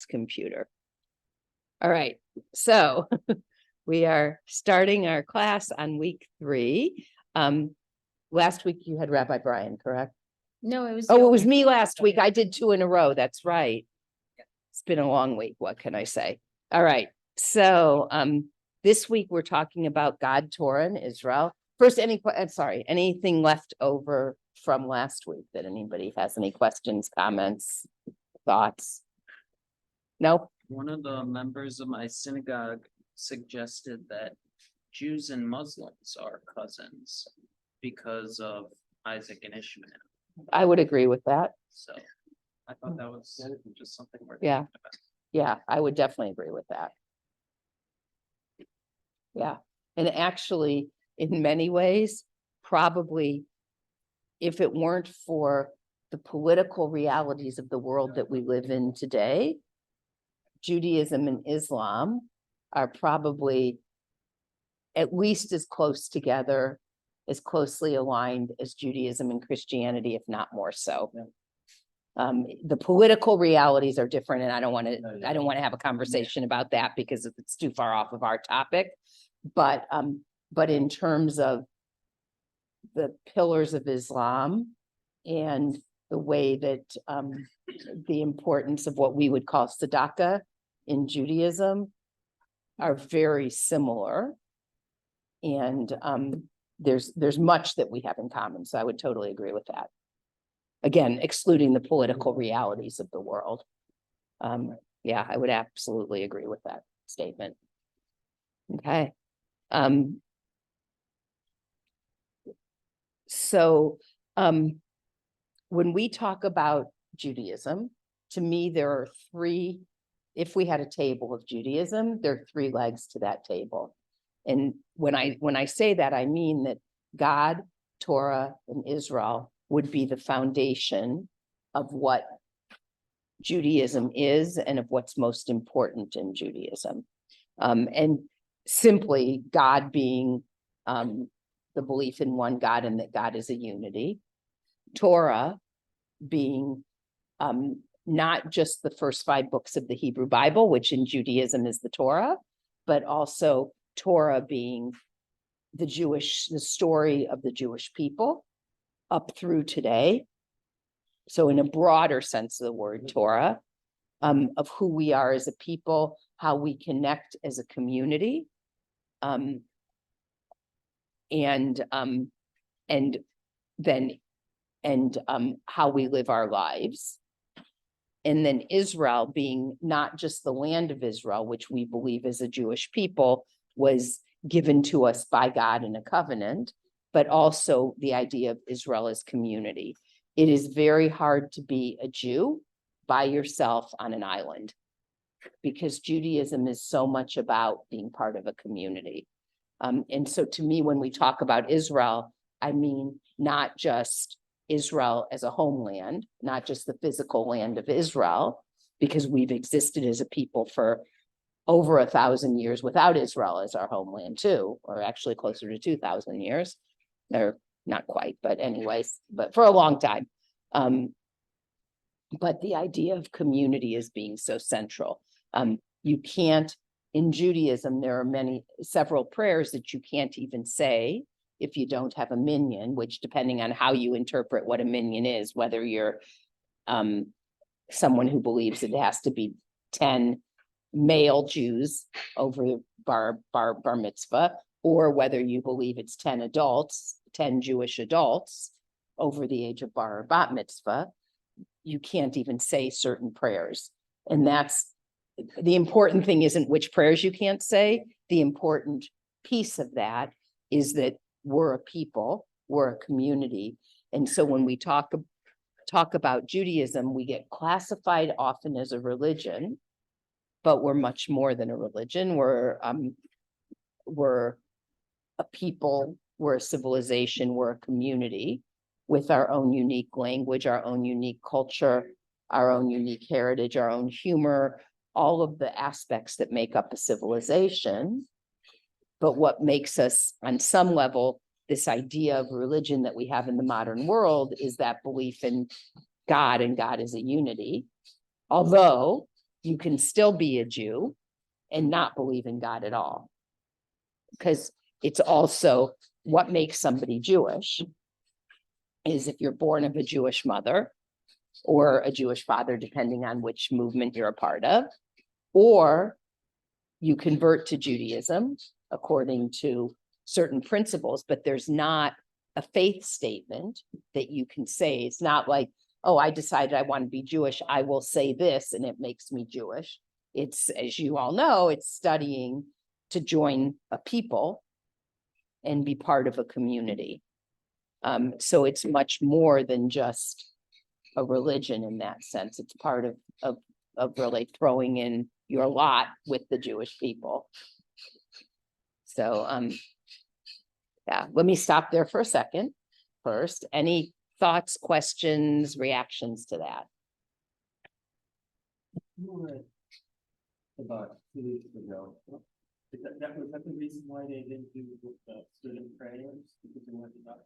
God's computer. All right, so we are starting our class on week 3. Last week you had Rabbi Brian, correct? No, it was. Oh, it was me last week. I did 2 in a row. That's right. It's been a long week. What can I say? All right. So this week we're talking about God, Torah, and Israel. First, anything left over from last week that anybody has any questions, comments, thoughts? No? One of the members of my synagogue suggested that Jews and Muslims are cousins because of Isaac and Ishmael. I would agree with that. So I thought that was just something we're Yeah. thinking about. Yeah, I would definitely agree with that. Yeah, and actually, in many ways, probably if it weren't for the political realities of the world that we live in today, Judaism and Islam are probably at least as close together, as closely aligned as Judaism and Christianity, if not more so. The political realities are different, and I don't want to have a conversation about that because it's too far off of our topic. But in terms of the pillars of Islam and the way that the importance of what we would call tzedakah in Judaism are very similar, and there's much that we have in common. So I would totally agree with that. Again, excluding the political realities of the world. Yeah, I would absolutely agree with that statement. Okay. So when we talk about Judaism, to me, there are 3, if we had a table of Judaism, there are 3 legs to that table. And when I say that, I mean that God, Torah, and Israel would be the foundation of what Judaism is and of what's most important in Judaism. And simply God being the belief in one God and that God is a unity. Torah being not just the first 5 books of the Hebrew Bible, which in Judaism is the Torah, but also Torah being the story of the Jewish people up through today. So in a broader sense of the word Torah, of who we are as a people, how we connect as a community, and how we live our lives. And then Israel being not just the land of Israel, which we believe as a Jewish people was given to us by God in a covenant, but also the idea of Israel as community. It is very hard to be a Jew by yourself on an island, because Judaism is so much about being part of a community. And so to me, when we talk about Israel, I mean not just Israel as a homeland, not just the physical land of Israel, because we've existed as a people for over 1,000 years without Israel as our homeland too, or actually closer to 2,000 years, or not quite, but anyways, but for a long time. But the idea of community is being so central. You can't, in Judaism, there are several prayers that you can't even say if you don't have a minyan, which depending on how you interpret what a minyan is, whether you're someone who believes it has to be 10 male Jews over bar mitzvah, or whether you believe it's 10 adults, 10 Jewish adults over the age of bar or bat mitzvah, you can't even say certain prayers. And that's the important thing, isn't which prayers you can't say. The important piece of that is that we're a people, we're a community. And so when we talk about Judaism, we get classified often as a religion, but we're much more than a religion. We're a people, we're a civilization, we're a community with our own unique language, our own unique culture, our own unique heritage, our own humor, all of the aspects that make up a civilization. But what makes us, on some level, this idea of religion that we have in the modern world is that belief in God, and God is a unity. Although you can still be a Jew and not believe in God at all. Because it's also what makes somebody Jewish is if you're born of a Jewish mother or a Jewish father, depending on which movement you're a part of, or you convert to Judaism according to certain principles, but there's not a faith statement that you can say. It's not like, oh, I decided I want to be Jewish, I will say this and it makes me Jewish. It's, as you all know, it's studying to join a people and be part of a community. So it's much more than just a religion in that sense. It's part of really throwing in your lot with the Jewish people. So, yeah, let me stop there for a second. First, any thoughts, questions, reactions to that? About 2 weeks ago. Was that the reason why they didn't do the student prayers? Because they weren't enough?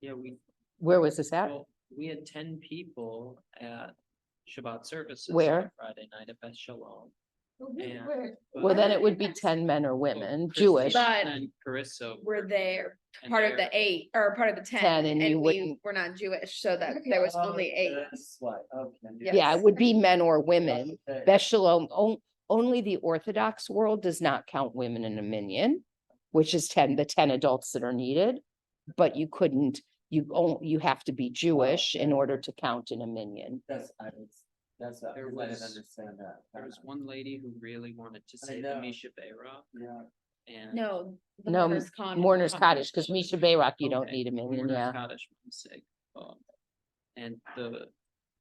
Yeah, Where was this at? well, we had 10 people at Shabbat services. Where? on Friday night at Beth Shalom. And Well, then it would be 10 men or women, Christy Jewish. But And Carissa We're there, and part of they're- the 8 or part of the 10, 10, and you and we wouldn't- were not Jewish, so that there was only 8. That's why, okay. Yeah. Yeah, it would be men or women. Okay. Beth Shalom, only the Orthodox world does not count women in a minyan, which is the 10 adults that are needed. But you couldn't, you have to be Jewish in order to count in a minyan. That's, I There didn't was- understand that. There was one lady who really wanted to say the know. Misha Beira, Yeah, and No. the No, Mourner's Mourner's Cottage, because Misha Bayrock, you don't Okay, need a we minyan, were yeah. Scottish music, and the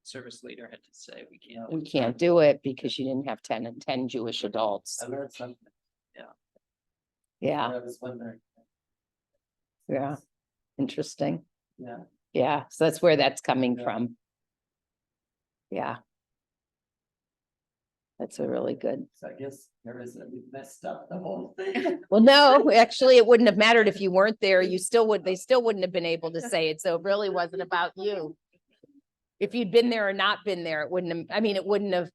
service leader had to say, we can't. do We that." can't do it because you didn't have 10 Jewish adults. I learned something. Yeah, I was wondering, yeah. Interesting. yeah. Yeah, so that's where that's coming Yeah. from. Yeah. That's a really good. So I guess we messed up the whole thing. Well, no, actually, it wouldn't have mattered if you weren't there. You still would, they still wouldn't have been able to say it. So it really wasn't about you. If you'd been there or not been there, it wouldn't have, I mean, it wouldn't have,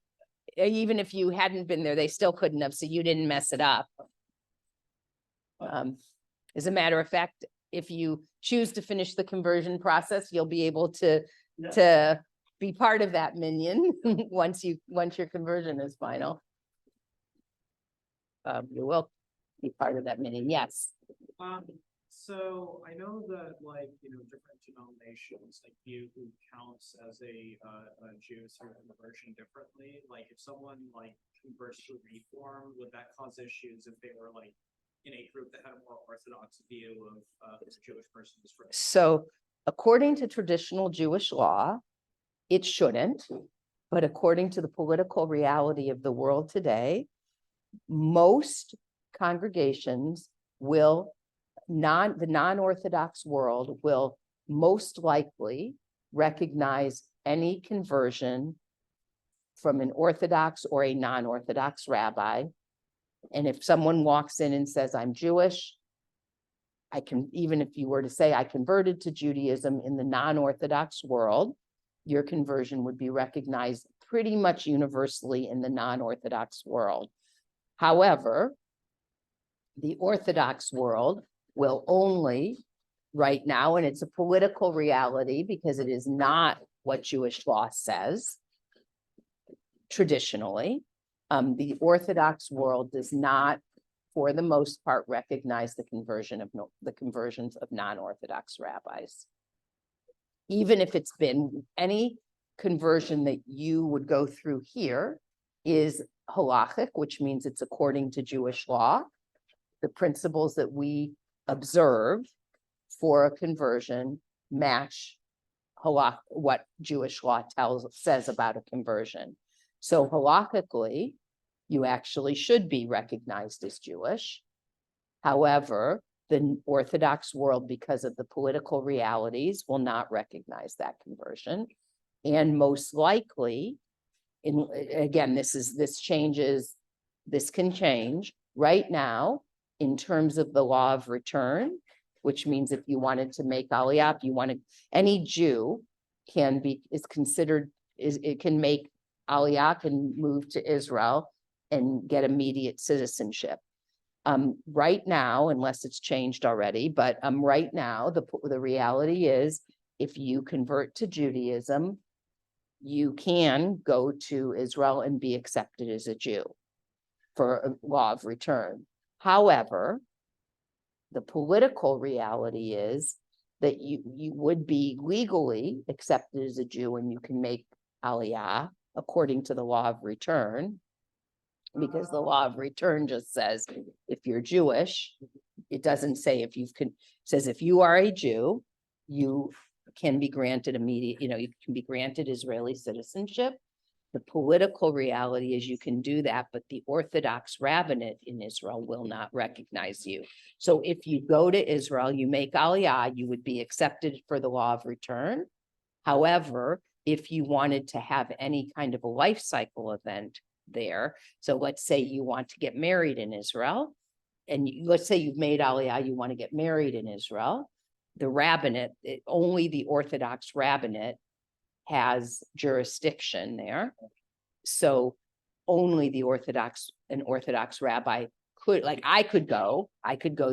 even if you hadn't been there, they still couldn't have. So you didn't mess it up. As a matter of fact, if you choose to finish the conversion process, you'll be able to Yeah. be part of that minyan once your conversion is final. You will be part of that minyan, yes. So I know that like, different denominations, like view who counts as a Jew through conversion differently. Like if someone like converts to Reform, would that cause issues if they were like in a group that had a more Orthodox view of the Jewish person? So according to traditional Jewish law, it shouldn't, but according to the political reality of the world today, most congregations will the non-Orthodox world will most likely recognize any conversion from an Orthodox or a non-Orthodox rabbi. And if someone walks in and says, I'm Jewish, I can, even if you were to say I converted to Judaism in the non-Orthodox world, your conversion would be recognized pretty much universally in the non-Orthodox world. However, the Orthodox world will only right now, and it's a political reality because it is not what Jewish law says traditionally. The Orthodox world does not, for the most part, recognize the conversions of non-Orthodox rabbis. Even if it's been any conversion that you would go through here is halachic, which means it's according to Jewish law. The principles that we observe for a conversion match what Jewish law says about a conversion. So halachically, you actually should be recognized as Jewish. However, the Orthodox world, because of the political realities, will not recognize that conversion. And most likely, again, this can change right now in terms of the law of return, which means if you wanted to make aliyah, any Jew is considered it can make Aliyah can move to Israel and get immediate citizenship. Right now, unless it's changed already, but right now, the reality is if you convert to Judaism, you can go to Israel and be accepted as a Jew for a law of return. However, the political reality is that you would be legally accepted as a Jew and you can make Aliyah according to the law of return. Because the law of return just says if you're Jewish, it doesn't say if you've says if you are a Jew, you can be granted immediate, you can be granted Israeli citizenship. The political reality is you can do that, but the Orthodox rabbinate in Israel will not recognize you. So if you go to Israel, you make Aliyah, you would be accepted for the law of return. However, if you wanted to have any kind of a life cycle event there, so let's say you want to get married in Israel, and let's say you've made Aliyah, you want to get married in Israel, the rabbinate, only the Orthodox rabbinate has jurisdiction there. So only an Orthodox rabbi could, like I could go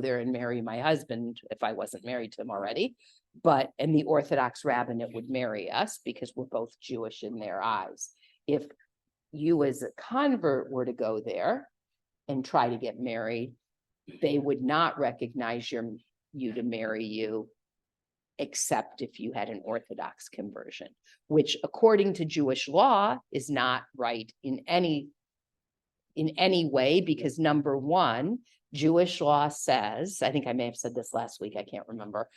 there and marry my husband if I wasn't married to him already. And the Orthodox rabbinate would marry us because we're both Jewish in their eyes. If you as a convert were to go there and try to get married, they would not recognize you to marry you, except if you had an Orthodox conversion, which according to Jewish law is not right in any way, because number one, Jewish law says, I think I may have said this last week, I can't remember.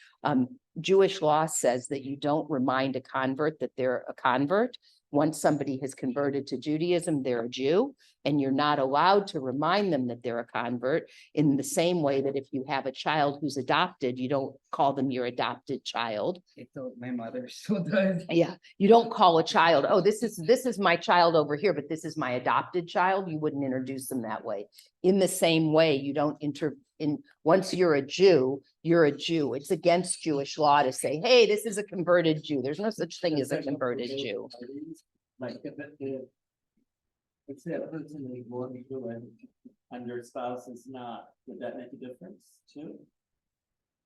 Jewish law says that you don't remind a convert that they're a convert. Once somebody has converted to Judaism, they're a Jew, and you're not allowed to remind them that they're a convert in the same way that if you have a child who's adopted, you don't call them your adopted child. I thought my mother saw that. Yeah, you don't call a child, oh, this is my child over here, but this is my adopted child. You wouldn't introduce them that way. In the same way, you don't once you're a Jew, you're a Jew. It's against Jewish law to say, hey, this is a converted Jew. There's no such thing as a converted Jew. Like let's say a person is born Jewish and their spouse is not, would that make a difference too?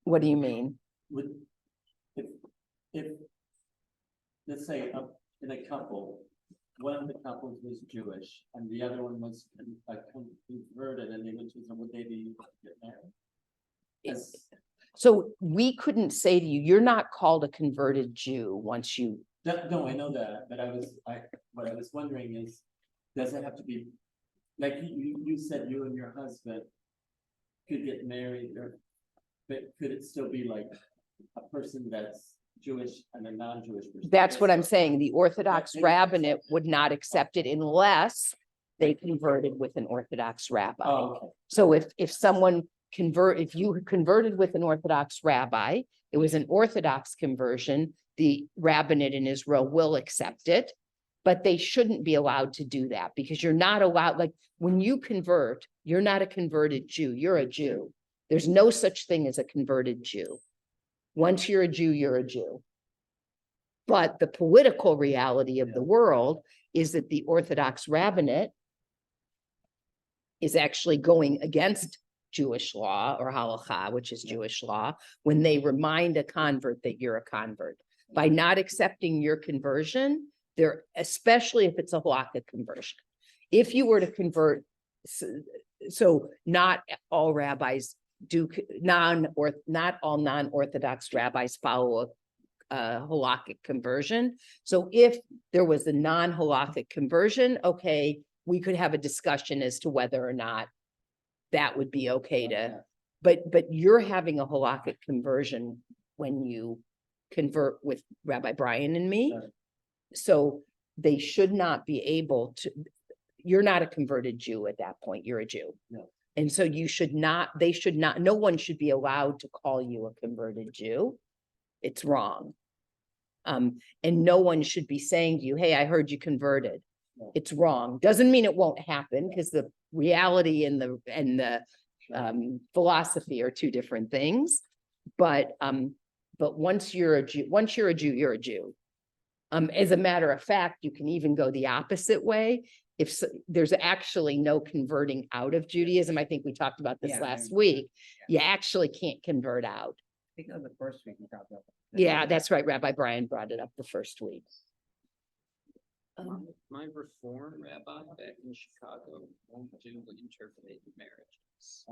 What do you mean? If let's say in a couple, one of the couples was Jewish and the other one was converted and they went to, would they be get married? Yes. So we couldn't say to you, you're not called a converted Jew once you. No, I know that, but what I was wondering is, does it have to be, like you said you and your husband could get married, but could it still be like a person that's Jewish and a non-Jewish person? That's what I'm saying. The Orthodox rabbinate would not accept it unless they converted with an Orthodox rabbi. Oh, okay. So if you converted with an Orthodox rabbi, it was an Orthodox conversion, the rabbinate in Israel will accept it, but they shouldn't be allowed to do that because you're not allowed, like when you convert, you're not a converted Jew, you're a Jew. There's no such thing as a converted Jew. Once you're a Jew, you're a Jew. But the political reality of the world is that the Orthodox rabbinate is actually going against Jewish law or halakha, which is Jewish law, when they remind a convert that you're a convert. By not accepting your conversion, especially if it's a halakha conversion. If you were to convert, so not all rabbis do, not all non-Orthodox rabbis follow a halakhic conversion. So if there was a non-halakhic conversion, okay, we could have a discussion as to whether or not that would be okay to, but you're having a halakhic conversion when you convert with Rabbi Brian and me. Sure. So they should not be able to, you're not a converted Jew at that point, you're a Jew. No. And so no one should be allowed to call you a converted Jew. It's wrong. And no one should be saying to you, hey, I heard you converted. No. It's wrong. Doesn't mean it won't happen, because the reality and the philosophy are two different things. But once you're a Jew, you're a Jew. As a matter of fact, you can even go the opposite way. If there's actually no converting out of Judaism, I think we talked about this Yeah, last I- week. You actually can't convert out. I think that was the first week we talked about. that. Yeah, that's right. Rabbi Brian brought it up the first week. My reform rabbi back in Chicago won't do interfaith marriages.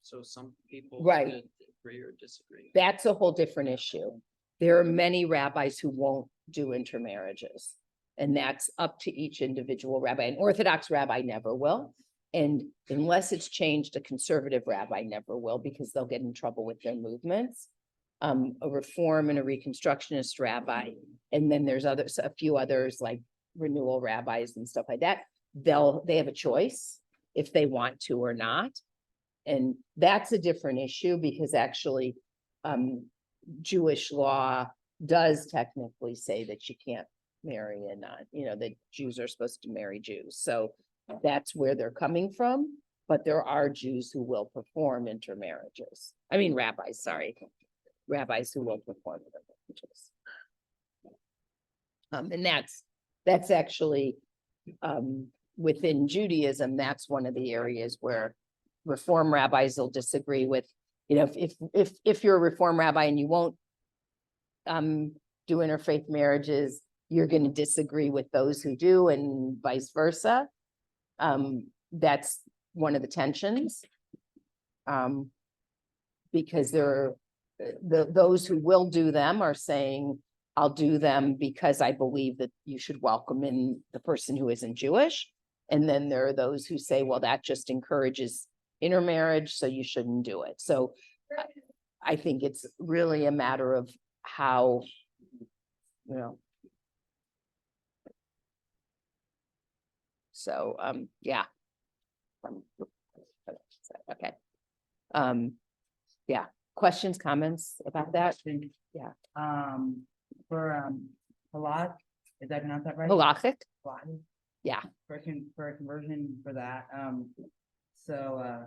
So some people Right. could agree or disagree. That's a whole different issue. There are many rabbis who won't do intermarriages. And that's up to each individual rabbi. An Orthodox rabbi never will. And unless it's changed, a conservative rabbi never will, because they'll get in trouble with their movements. A Reform and a Reconstructionist rabbi, and then there's others, a few others like renewal rabbis and stuff like that. They have a choice if they want to or not. And that's a different issue, because actually, Jewish law does technically say that you can't marry a non, that Jews are supposed to marry Jews. So that's where they're coming from. But there are Jews who will perform intermarriages. I mean, rabbis, sorry. Rabbis who will perform intermarriages. And that's actually, within Judaism, that's one of the areas where Reform rabbis will disagree with, if you're a Reform rabbi and you won't do interfaith marriages, you're going to disagree with those who do, and vice versa. That's one of the tensions. Because those who will do them are saying, I'll do them because I believe that you should welcome in the person who isn't Jewish. And then there are those who say, well, that just encourages intermarriage, so you shouldn't do it. So I think it's really a matter of how, so, yeah. Okay. Yeah, questions, comments about that? Yeah. For halak, is that pronounced that right? Halachic? Halak? Yeah. For a conversion for that, so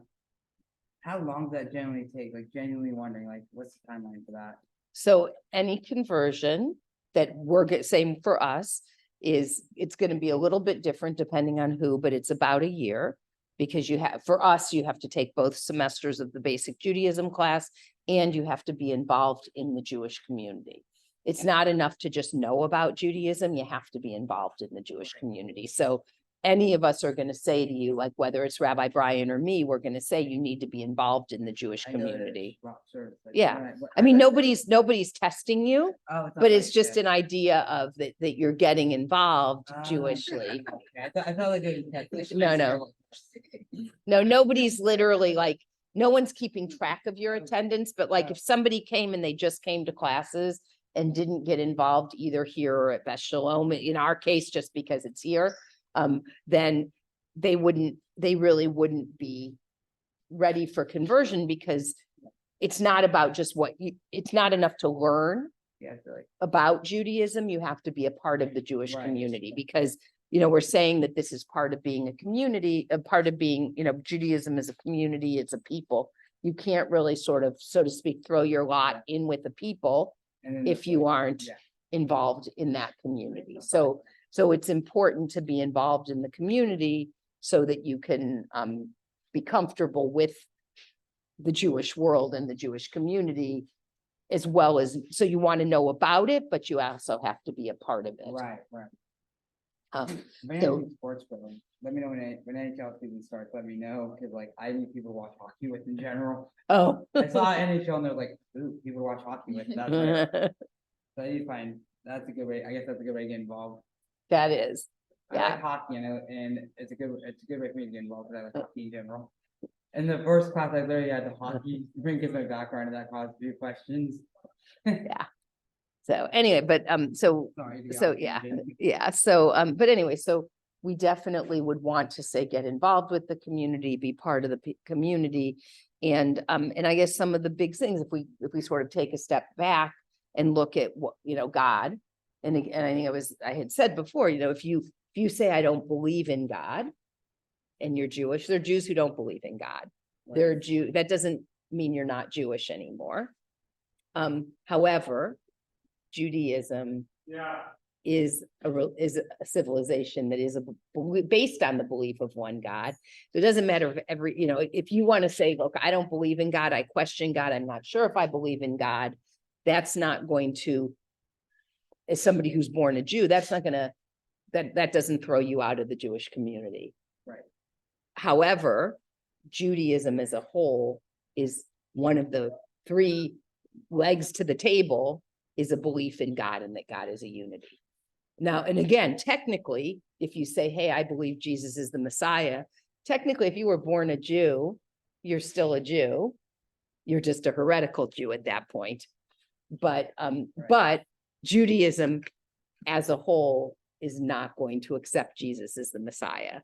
how long does that generally take? Like, genuinely wondering, like, what's the timeline for that? So any conversion that we're saying for us it's going to be a little bit different depending on who, but it's about a year, because for us, you have to take both semesters of the basic Judaism class, and you have to be involved in the Jewish community. It's not enough to just know about Judaism. You have to be involved in the Jewish community. So any of us are going to say to you, like, whether it's Rabbi Brian or me, we're going to say you need to be involved in the Jewish I know that it's community. rock service, like, Yeah. when I mean, thought- nobody's testing you, Oh, it's not but it's like just that. an idea of that you're getting involved Ah, Jewishly. okay. I thought like it was No. No, nobody's literally like, no one's keeping track of your attendance, but like if somebody came and they just came to classes and didn't get involved either here or at Beth Shalom, in our case, just because it's here, then they really wouldn't be ready for conversion, because it's not about just it's not enough to learn Yeah, I feel like. about Judaism. You have to be a part of the Jewish Right. community, because, we're saying that this is part of being a community, a part of being, Judaism is a community, it's a people. You can't really sort of, so to speak, throw your lot in with the people And then if it's you like- aren't yeah. involved in that community. So it's important to be involved in the community so that you can be comfortable with the Jewish world and the Jewish community, as well as, so you want to know about it, but you also have to be a part of it. Right. Um, If anyone So- in sports, but let me know when NHL season starts, let me know, because like I need people to watch hockey with in general. Oh. I saw NHL and they're like, ooh, people to watch hockey with, that's right. So I need to find, that's a good way, I guess that's a good way to get involved. That is, I Yeah. like hockey, and it's a good way for me to get involved, because I like hockey in general. In the first class, I literally had the hockey, bring my background in that class, a few questions. so anyway, but, so Sorry. to get So, off yeah, tangent. yeah, so, but anyway, so we definitely would want to say, get involved with the community, be part of the community. And I guess some of the big things, if we sort of take a step back and look at what, God, and I think I had said before, if you say, I don't believe in God, and you're Jewish, there are Jews who don't believe in God. There are that doesn't mean you're not Jewish anymore. However, Judaism is is a civilization that is based on the belief of one God. So it doesn't matter if if you want to say, look, I don't believe in God, I question God, I'm not sure if I believe in God, that's not going to, as somebody who's born a Jew, that's not gonna, that doesn't throw you out of the Jewish community. Right. However, Judaism as a whole is one of the three legs to the table, is a belief in God and that God is a unity. Now, and again, technically, if you say, hey, I believe Jesus is the Messiah, technically, if you were born a Jew, you're still a Jew. You're just a heretical Jew at that point. But Judaism as a whole is not going to accept Jesus as the Messiah.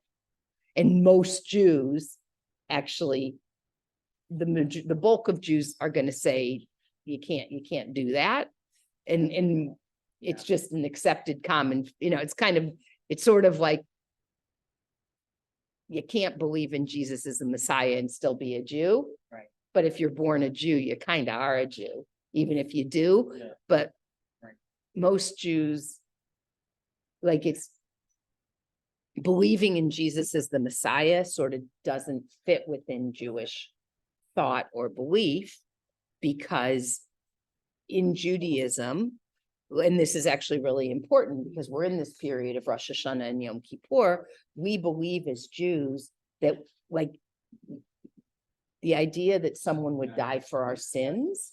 And most Jews, actually, the bulk of Jews are going to say, you can't do that. And it's just an accepted common, it's sort of like, you can't believe in Jesus as the Messiah and still be a Jew. Right. But if you're born a Jew, you kind of are a Jew, even if you do. Yeah. But Right. most Jews, like, it's believing in Jesus as the Messiah sort of doesn't fit within Jewish thought or belief, because in Judaism, and this is actually really important because we're in this period of Rosh Hashanah and Yom Kippur, we believe as Jews that, like, the idea that someone would die for our sins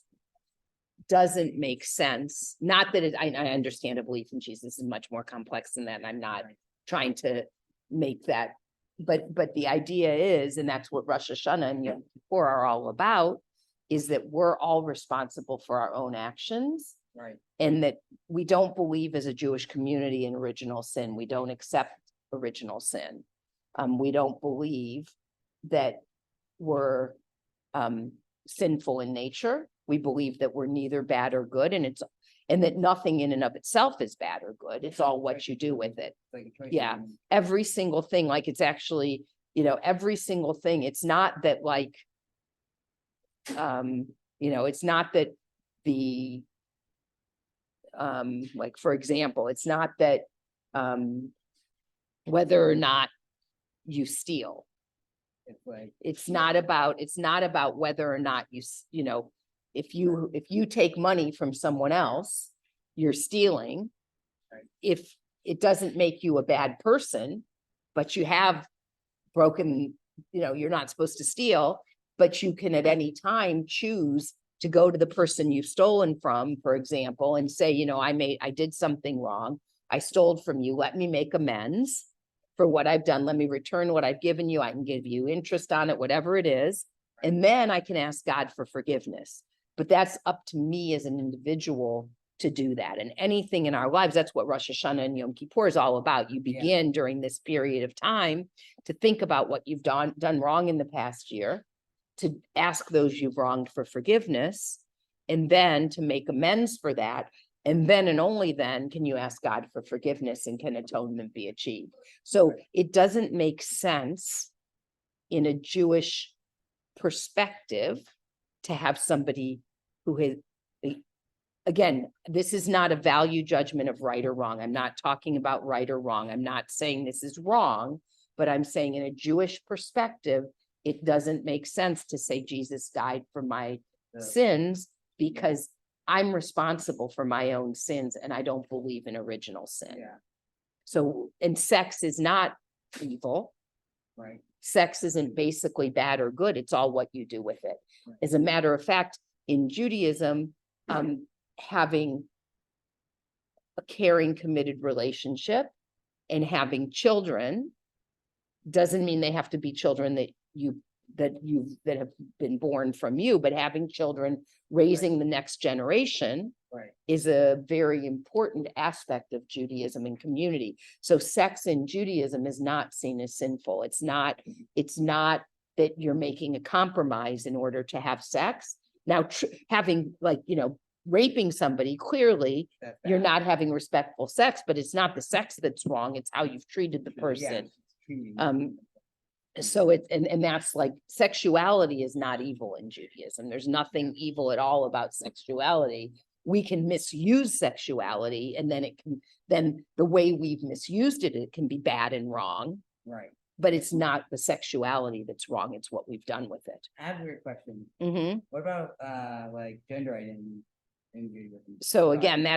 doesn't make sense. Not that I understand a belief in Jesus is much more complex than that, and I'm not trying to make that, but the idea is, and that's what Rosh Hashanah and Yom Kippur are all about, is that we're all responsible for our own actions. Right. And that we don't believe as a Jewish community in original sin. We don't accept original sin. We don't believe that we're sinful in nature. We believe that we're neither bad or good, and that nothing in and of itself is bad or good. It's all what you do with it. Like a choice Yeah. between- Every single thing, like, it's actually, every single thing. It's not that, like, it's not that the, like, for example, it's not that whether or not you steal. It's like, It's not about whether or not if you take money from someone else, you're stealing. Right. If it doesn't make you a bad person, but you have broken, you're not supposed to steal, but you can at any time choose to go to the person you've stolen from, for example, and say, I did something wrong. I stole from you. Let me make amends for what I've done. Let me return what I've given you. I can give you interest on it, whatever it is. And then I can ask God for forgiveness. But that's up to me as an individual to do that. And anything in our lives, that's what Rosh Hashanah and Yom Kippur is all about. You begin during this period of time to think about what you've done wrong in the past year, to ask those you've wronged for forgiveness, and then to make amends for that. And then and only then can you ask God for forgiveness and can atonement be achieved. So it doesn't make sense in a Jewish perspective to have somebody who has, again, this is not a value judgment of right or wrong. I'm not talking about right or wrong. I'm not saying this is wrong, but I'm saying in a Jewish perspective, it doesn't make sense to say Jesus died for my sins, because I'm responsible for my own sins and I don't believe in original sin. yeah, So, and sex is not evil. right. Sex isn't basically bad or good. It's all what you do with it. Right. As a matter of fact, in Judaism, having a caring, committed relationship and having children doesn't mean they have to be children that have been born from you, but having children, raising the next generation Right. is a very important aspect of Judaism and community. So sex in Judaism is not seen as sinful. It's not that you're making a compromise in order to have sex. Now, having, like, raping somebody, clearly That's you're bad. not having respectful sex, but it's not the sex that's wrong. It's how you've treated the Yeah, person. it's treating- So and that's like, sexuality is not evil in Judaism. There's nothing evil at all about sexuality. we can misuse sexuality and then the way we've misused it, it can be bad and wrong, Right. but it's not the sexuality that's wrong, it's what we've done with it. I have a weird question. Mhm. What about, like gender identity in Judaism? So again,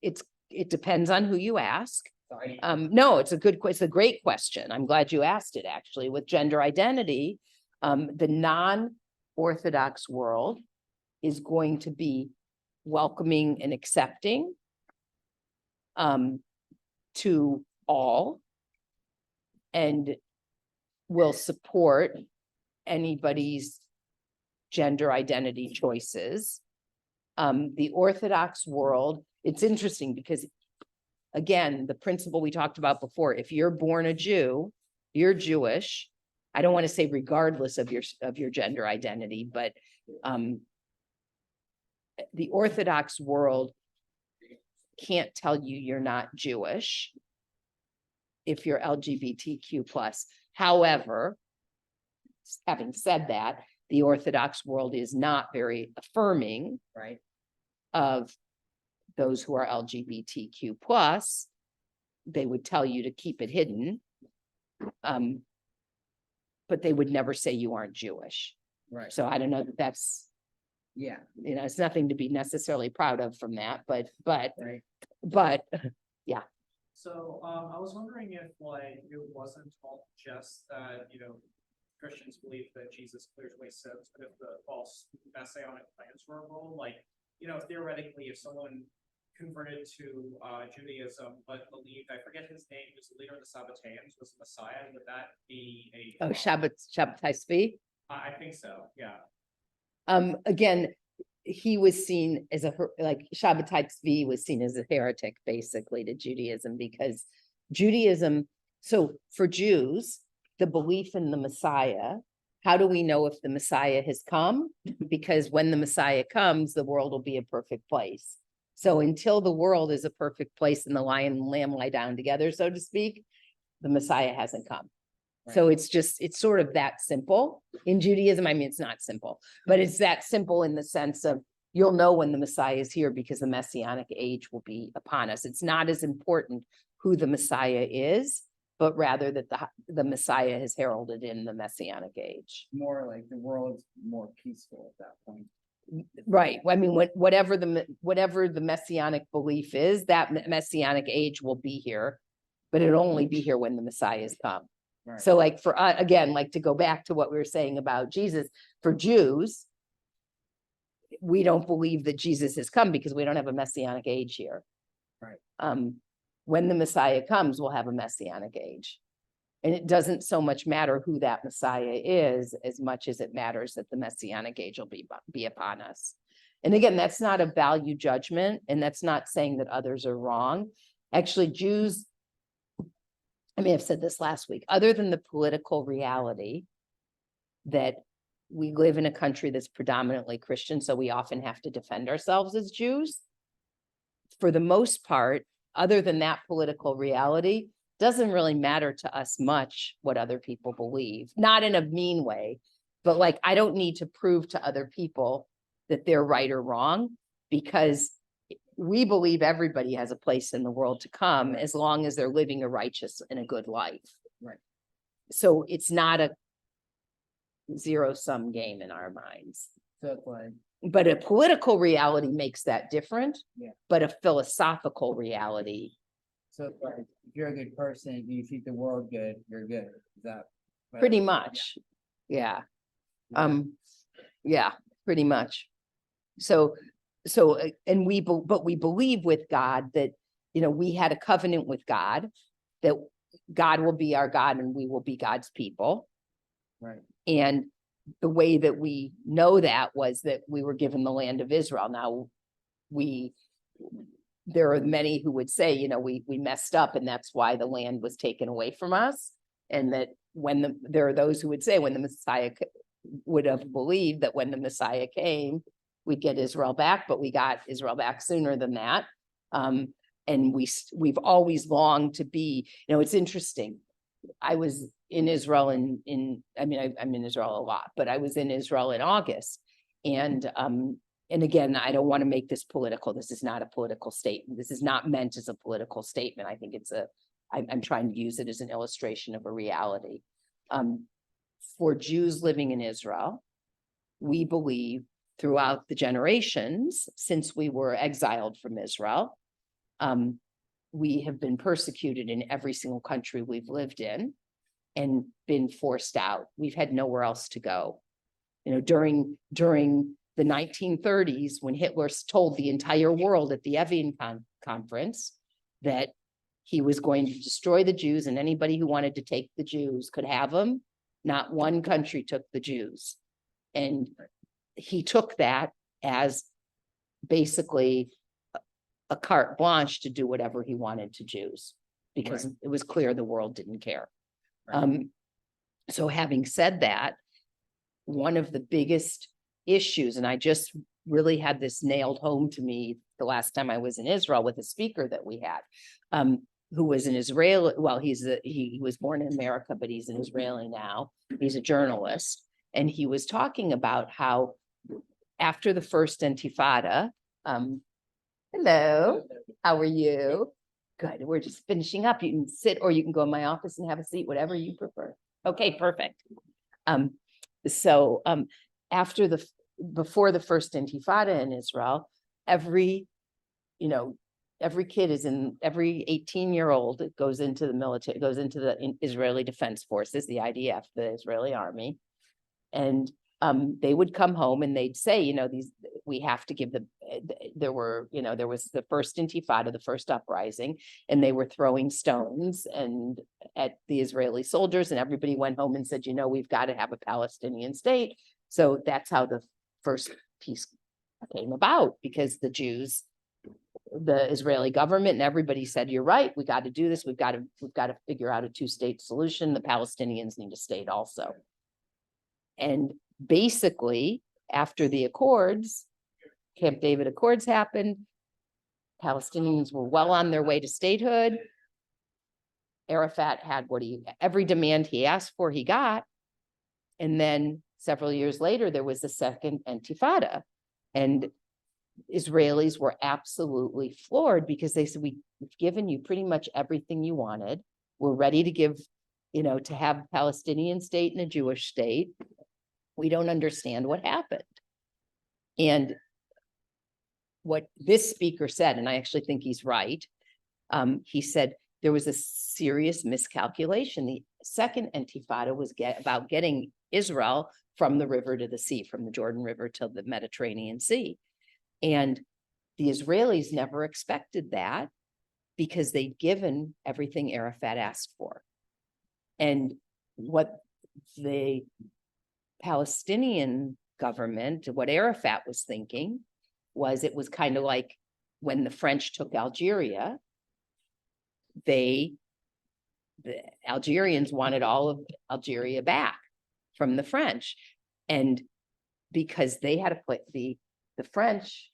it depends on who you ask. Sorry. No, it's a great question. I'm glad you asked it, actually. With gender identity, the non-Orthodox world is going to be welcoming and accepting to all and will support anybody's gender identity choices. The Orthodox world, it's interesting because again, the principle we talked about before, if you're born a Jew, you're Jewish. I don't want to say regardless of your gender identity, but the Orthodox world can't tell you you're not Jewish if you're LGBTQ plus. However, having said that, the Orthodox world is not very affirming Right. of those who are LGBTQ plus. They would tell you to keep it hidden. But they would never say you aren't Jewish. Right. So I don't know that that's, Yeah. it's nothing to be necessarily proud of from that, but Right. So, I was wondering if like it wasn't all just that, Christians believe that Jesus clears away sins, but if the false messianic plans were a role, like, theoretically, if someone converted to Judaism, but believed, I forget his name, was the leader of the Sabbateans, was the Messiah, would that be a? Shabbatai Tzvi. I think so, yeah. Again, he was seen as like Shabbatai Tzvi was seen as a heretic basically to Judaism, because Judaism, so for Jews, the belief in the Messiah, how do we know if the Messiah has come? Because when the Messiah comes, the world will be a perfect place. So until the world is a perfect place and the lion and lamb lie down together, so to speak, the Messiah hasn't come. So it's sort of that simple in Judaism. I mean, it's not simple, but it's that simple in the sense of you'll know when the Messiah is here because the Messianic age will be upon us. It's not as important who the Messiah is, but rather that the Messiah has heralded in the Messianic age. More like the world's more peaceful at that point. Right. I mean, whatever the Messianic belief is, that Messianic age will be here, but it'll only be here when the Messiah has come. Right. So like for, again, like to go back to what we were saying about Jesus, for Jews, we don't believe that Jesus has come because we don't have a Messianic age here. Right. When the Messiah comes, we'll have a Messianic age. And it doesn't so much matter who that Messiah is, as much as it matters that the Messianic age will be upon us. And again, that's not a value judgment, and that's not saying that others are wrong. Actually, Jews, I may have said this last week, other than the political reality that we live in a country that's predominantly Christian, so we often have to defend ourselves as Jews. For the most part, other than that political reality, doesn't really matter to us much what other people believe, not in a mean way, but like, I don't need to prove to other people that they're right or wrong, because we believe everybody has a place in the world to come as long as they're living a righteous and a good life. Right. So it's not a zero-sum game in our minds. So it's like, But a political reality makes that different. Yeah. But a philosophical reality, so it's like, if you're a good person, if you treat the world good, you're good. Is that? pretty much. Yeah. Yeah, pretty much. So, and but we believe with God that, we had a covenant with God, that God will be our God and we will be God's people. Right. And the way that we know that was that we were given the land of Israel. Now, there are many who would say, we messed up and that's why the land was taken away from us. And that there are those who would say when the Messiah would have believed that when the Messiah came, we'd get Israel back, but we got Israel back sooner than that. And we've always longed to be, it's interesting. I was in Israel I'm in Israel a lot, but I was in Israel in August, and and again, I don't want to make this political. This is not a political statement. This is not meant as a political statement. I think I'm trying to use it as an illustration of a reality. For Jews living in Israel, we believe throughout the generations since we were exiled from Israel, we have been persecuted in every single country we've lived in and been forced out. We've had nowhere else to go. You know, during the 1930s, when Hitler told the entire world at the Evian conference that he was going to destroy the Jews and anybody who wanted to take the Jews could have them, not one country took the Jews. And he took that as basically a carte blanche to do whatever he wanted to Jews, because it was clear the world didn't care. So having said that, one of the biggest issues, and I just really had this nailed home to me the last time I was in Israel with a speaker that we had, who was an Israeli, well, he was born in America, but he's an Israeli now. He's a journalist. And he was talking about how after the first Intifada, hello, how are you? Good, we're just finishing up. You can sit or you can go in my office and have a seat, whatever you prefer. Okay, perfect. Before the first Intifada in Israel, every kid every 18-year-old goes into the military, goes into the Israeli Defense Forces, the IDF, the Israeli army. And they would come home and they'd say, we have to give there was the first Intifada, the first uprising, and they were throwing stones at the Israeli soldiers, and everybody went home and said, we've got to have a Palestinian state. So that's how the first peace came about, because the Israeli government and everybody said, you're right, we got to do this. We've got to figure out a two-state solution. The Palestinians need a state also. And basically, after the Accords, Camp David Accords happened, Palestinians were well on their way to statehood. Arafat had every demand he asked for, he got. And then several years later, there was the second Intifada. And Israelis were absolutely floored because they said, we've given you pretty much everything you wanted. We're ready to give, to have a Palestinian state and a Jewish state. We don't understand what happened. And what this speaker said, and I actually think he's right, he said there was a serious miscalculation. The second Intifada was about getting Israel from the river to the sea, from the Jordan River to the Mediterranean Sea. And the Israelis never expected that because they'd given everything Arafat asked for. And what the Palestinian government, what Arafat was thinking was, it was kind of like when the French took Algeria, the Algerians wanted all of Algeria back from the French. And because they had to put the French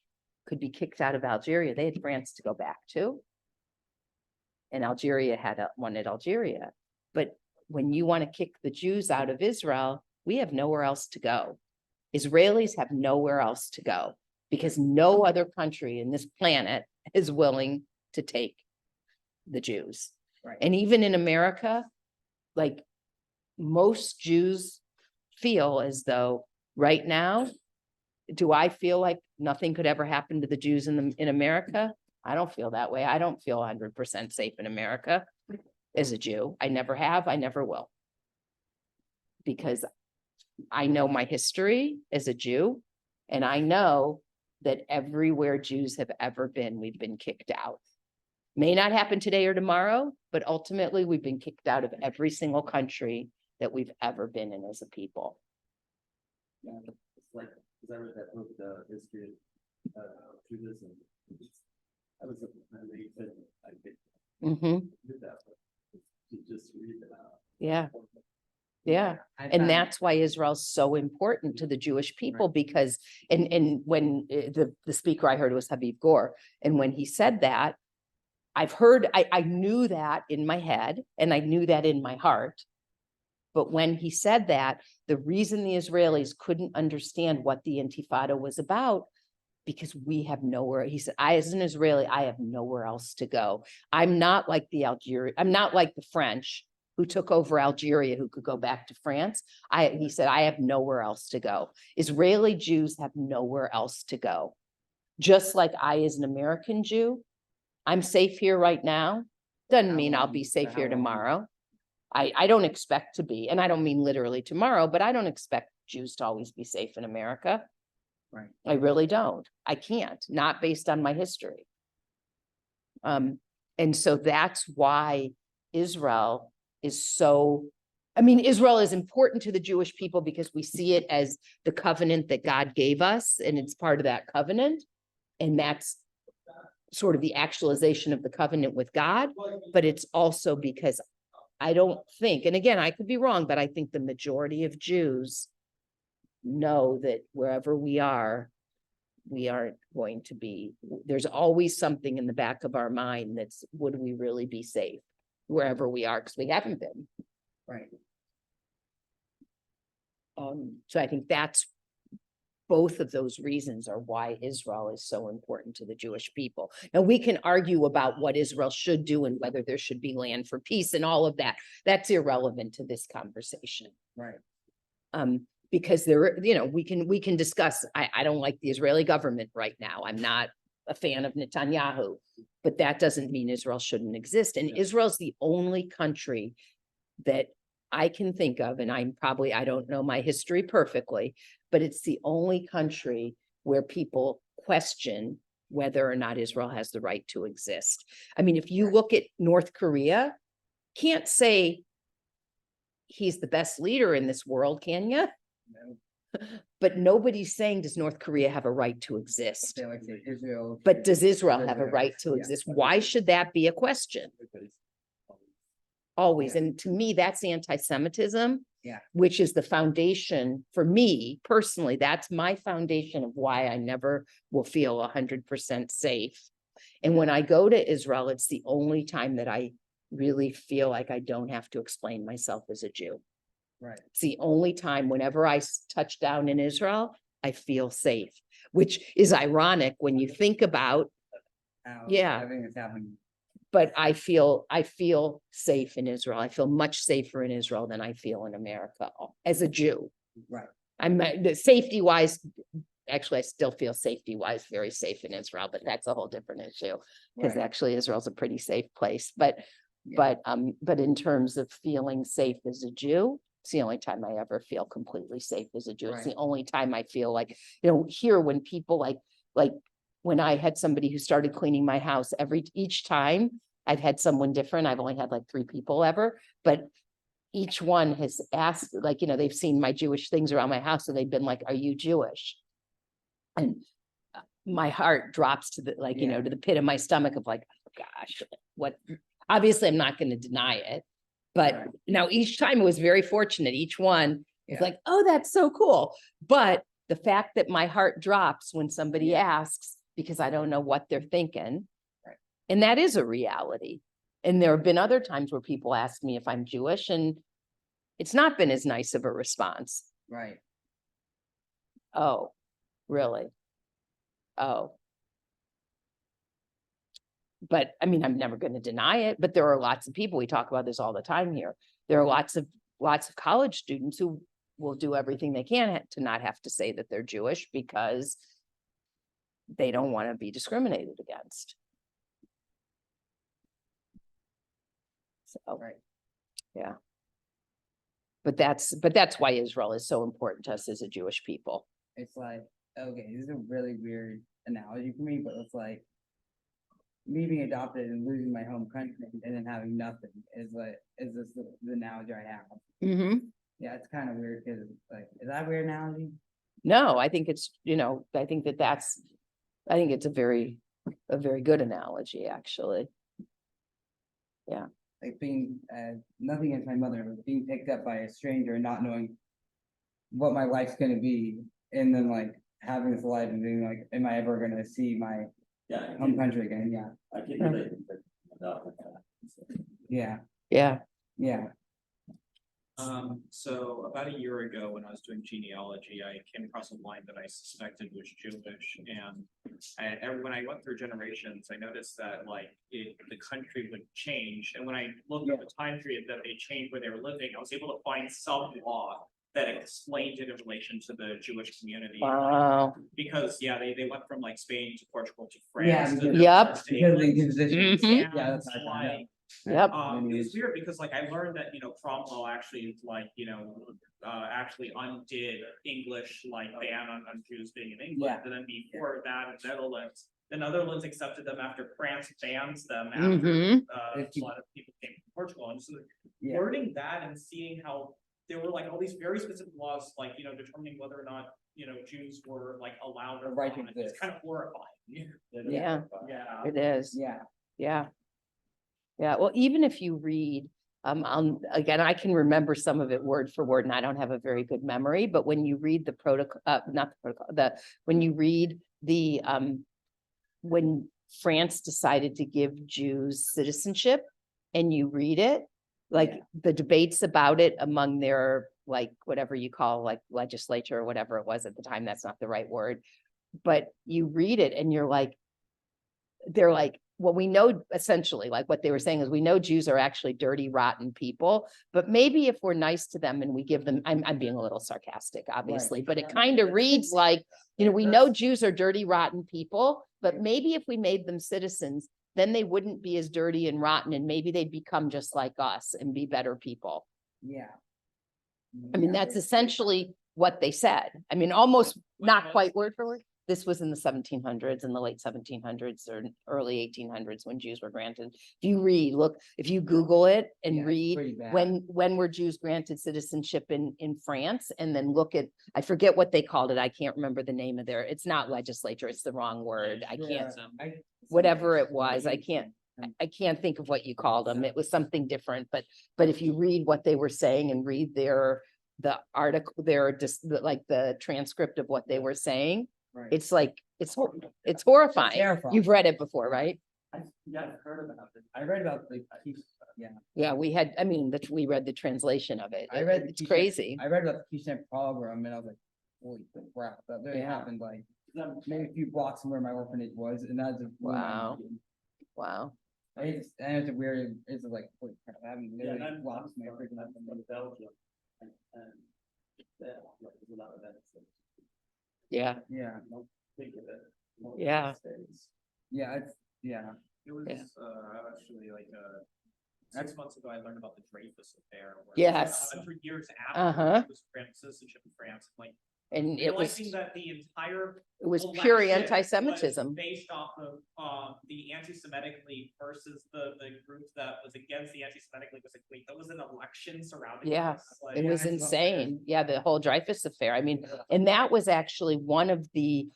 could be kicked out of Algeria, they had France to go back to. And Algeria wanted Algeria. But when you want to kick the Jews out of Israel, we have nowhere else to go. Israelis have nowhere else to go because no other country in this planet is willing to take the Jews. Right. And even in America, like, most Jews feel as though right now, do I feel like nothing could ever happen to the Jews in America? I don't feel that way. I don't feel 100% safe in America as a Jew. I never have, I never will. Because I know my history as a Jew, and I know that everywhere Jews have ever been, we've been kicked out. May not happen today or tomorrow, but ultimately we've been kicked out of every single country that we've ever been in as a people. Yeah, it's like, because I read that book, The History of Judaism. I was, I did that, but to just read it out. Yeah. Yeah. And that's why Israel's so important to the Jewish people, because, and when the speaker I heard was Habib Gore, and when he said that, I knew that in my head and I knew that in my heart. But when he said that, the reason the Israelis couldn't understand what the Intifada was about because we have nowhere, he said, I, as an Israeli, I have nowhere else to go. I'm not like I'm not like the French who took over Algeria, who could go back to France. He said, I have nowhere else to go. Israeli Jews have nowhere else to go. Just like I, as an American Jew, I'm safe here right now. Doesn't mean I'll be safe here tomorrow. I don't expect to be, and I don't mean literally tomorrow, but I don't expect Jews to always be safe in America. Right. I really don't. I can't, not based on my history. And so that's why Israel is so, I mean, Israel is important to the Jewish people because we see it as the covenant that God gave us, and it's part of that covenant. And that's sort of the actualization of the covenant with God, but it's also because I don't think, and again, I could be wrong, but I think the majority of Jews know that wherever we aren't going to be, there's always something in the back of our mind that's, would we really be safe wherever we are? Because we haven't been. Right. So I think that's both of those reasons are why Israel is so important to the Jewish people. Now, we can argue about what Israel should do and whether there should be land for peace and all of that. That's irrelevant to this conversation. Right. Because there, you know, we can discuss, I don't like the Israeli government right now. I'm not a fan of Netanyahu, but that doesn't mean Israel shouldn't exist. And Israel's the only country that I can think of, and I don't know my history perfectly, but it's the only country where people question whether or not Israel has the right to exist. I mean, if you look at North Korea, can't say he's the best leader in this world, can you? No. But nobody's saying, does North Korea have a right to exist? They like say Israel. But does Israel have a Israel, right to yeah. exist? Why should that be a question? Always. Yeah. And to me, that's anti-Semitism. Yeah. Which is the foundation for me personally. That's my foundation of why I never will feel 100% safe. And when I go to Israel, it's the only time that I really feel like I don't have to explain myself as a Jew. Right. It's the only time whenever I touch down in Israel, I feel safe, which is ironic when you think about, Yeah. Everything that's happening. but I feel safe in Israel. I feel much safer in Israel than I feel in America as a Jew. Right. I'm safety wise, actually, I still feel safety wise very safe in Israel, but that's a whole different issue. Because Right. actually Israel's a pretty safe place, but Yeah. but in terms of feeling safe as a Jew, it's the only time I ever feel completely safe as a Jew. It's the Right. only time I feel like, you know, here when people like when I had somebody who started cleaning my house each time, I've had someone different. I've only had like 3 people ever, but each one has asked, like, you know, they've seen my Jewish things around my house and they've been like, are you Jewish? And my heart drops to the, like, you know, Yeah. to the pit of my stomach of like, oh, gosh, what, obviously I'm not going to deny it. But Right. now each time it was very fortunate. Each one is Yeah. like, oh, that's so cool. But the fact that my heart drops when somebody asks, because I don't know what they're thinking. Right. And that is a reality. And there have been other times where people ask me if I'm Jewish, and it's not been as nice of a response. Right. Oh, really? Oh. But I mean, I'm never going to deny it, but there are lots of people, we talk about this all the time here. There are lots of college students who will do everything they can to not have to say that they're Jewish because they don't want to be discriminated against. So, Right. yeah. But that's why Israel is so important to us as a Jewish people. It's like, okay, this is a really weird analogy for me, but it's like me being adopted and losing my home country and then having nothing is this the analogy I have. Mm-hmm. Yeah, it's kind of weird because like, is that a weird analogy? No, I think it's, you know, I think it's a very good analogy, actually. Yeah. Like being, nothing against my mother, but being picked up by a stranger and not knowing what my life's gonna be, and then like having this life and being like, am I ever gonna see my Yeah. home country again? Yeah, I can relate to that. yeah, Yeah. yeah. So about a year ago, when I was doing genealogy, I came across a line that I suspected was Jewish, and when I went through generations, I noticed that like the country would change, and when I looked at the time period that they changed where they were living, I was able to find some law that explained it in relation to the Jewish community. Wow. Because, yeah, they went from like Spain to Portugal to Yeah, France. because- to Yep. to Because of the England. Inquisition. Mhm. Yeah, that's And, how I found out. like, Yep. It's weird because like I learned that, Cromwell actually like, actually undid English like ban on Jews being in England. Yeah. And then before that, in the Netherlands accepted them after France bans them after Mhm. a lot of people came from Portugal. And so Yeah. learning that and seeing how there were like all these very specific laws, like, determining whether or not, Jews were like allowed or Right to not. It's exist. kind of horrifying. Yeah. Yeah. It is. Yeah, Yeah. Yeah, well, even if you read, again, I can remember some of it word for word, and I don't have a very good memory, but when you read the protocol, not the protocol, when you read when France decided to give Jews citizenship and you read it, like Yeah. the debates about it among their, like, whatever you call, like legislature or whatever it was at the time, that's not the right word. But you read it and you're like, they're like, well, we know essentially, like what they were saying is we know Jews are actually dirty, rotten people, but maybe if we're nice to them and we give them, I'm being a little sarcastic, obviously, but it kind of reads like, we know Jews are dirty, rotten people, but maybe if we made them citizens, then they wouldn't be as dirty and rotten, and maybe they'd become just like us and be better people. yeah. I mean, Yeah, that's essentially what they said. I mean, almost not quite word for word. This was in the 1700s, in the late 1700s or early 1800s when Jews were granted. If you read, look, if you Google it and Yeah, it's read pretty bad. when were Jews granted citizenship in France, and then look at, I forget what they called it. I can't remember the name of it's not legislature. It's the wrong word. I can't, whatever it was, I can't think of what you called them. It was something different, but if you read what they were saying and read the article, just like the transcript of what they were saying, Right. it's like, it's horrifying. Terrifying. You've read it before, right? Yeah, I've heard about it. I read about the, yeah, Yeah, we we read the translation of it. I read the It's Keystone- crazy. I read about the Keystone pogrom and I was like, holy crap, that really Yeah. happened like maybe a few blocks from where my orphanage was, and that's just. blew my Wow. mind. Wow. It's a weird, it's like, holy crap, I haven't Yeah, and literally I'm lost my from freaking. Belgium. And yeah, like, there's a lot of benefits. Yeah. Yeah, Don't think of it. More Yeah. States. yeah, it's, yeah, It was, Yeah. actually like, 6 months ago, I learned about the Dreyfus affair. where Yes. 100 years Uh-huh. after it was granted citizenship in France, like And it was, realizing that the entire pure election anti-Semitism. was based off of the anti-Semitic League versus the group that was against the anti-Semitic League. Was like, wait, that was an election surrounding Yeah, this? Like, It Yeah, was I saw that. insane. Yeah, the whole Dreyfus affair. I mean, and that was actually one of the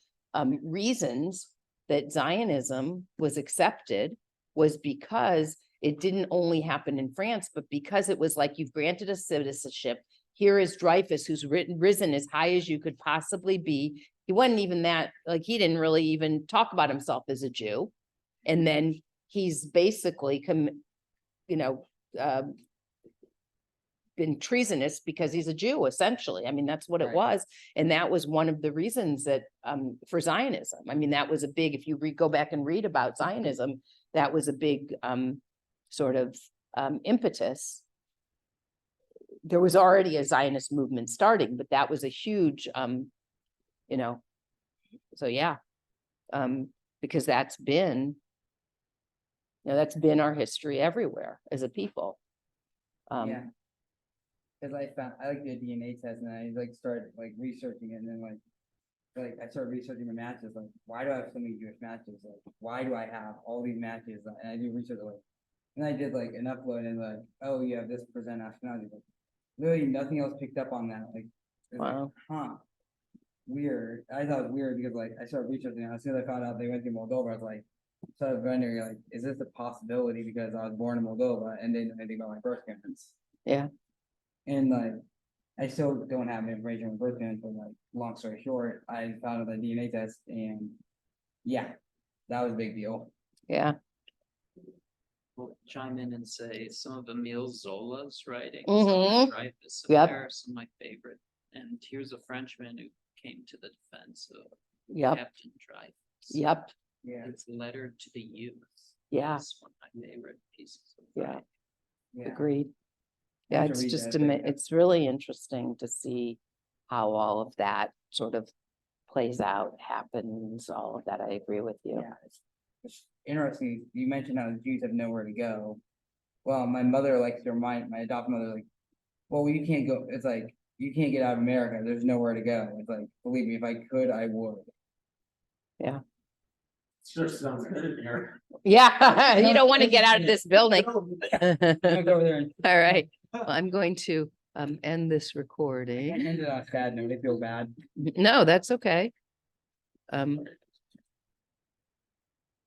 reasons that Zionism was accepted, was because it didn't only happen in France, but because it was like, you've granted us citizenship. Here is Dreyfus, who's risen as high as you could possibly be. He wasn't even that, like, he didn't really even talk about himself as a Jew. And then he's basically been treasonous because he's a Jew, essentially. I mean, that's what it Right. was. And that was one of the reasons that for Zionism. I mean, that was a big, if you go back and read about Zionism, that was a big sort of impetus. There was already a Zionist movement starting, but that was a huge so yeah. Because that's been our history everywhere as a people. yeah. Cause I like the DNA test and I like started like researching it and then like I started researching my matches, like, why do I have so many Jewish matches? Like, why do I have all these matches? And I do research like, and I did like an upload and like, oh, you have this percent nationality. Like, literally nothing else picked up on that. Like, it was like, Wow. huh, weird. I thought it was weird because like I started researching it. As soon as I found out they went to Moldova, I was like, started wondering like, is this a possibility because I was born in Moldova and didn't know anything about my birth parents? Yeah. And like, I still don't have information on birth parents, but like, long story short, I found out the DNA test and yeah, that was a big deal. Yeah. will chime in and say some of Emile Zola's writings Mhm. on the Dreyfus Yep. affair are some of my favorite. And here's a Frenchman who came to the defense of Yep, Captain Dreyfus. yep, Yeah, His letter to the youth. Yeah. is one of my favorite pieces of Yeah. writing. yeah. agreed. I Yeah, have to it's read just, that thing, yeah. it's really interesting to see how all of that sort of plays out, happens, all of that. I agree with you. Yeah, it's interesting. You mentioned how the Jews have nowhere to go. Well, my mother likes to remind my adopted mother, like, well, you can't go. It's like you can't get out of America. There's nowhere to go. It's like, believe me, if I could, I would. Sure sounds good in here. Yeah, you don't want to get out of this building. I'm gonna go over there and All right, well, I'm going to end this I recording. ended on a sad note. I feel bad. No, that's okay.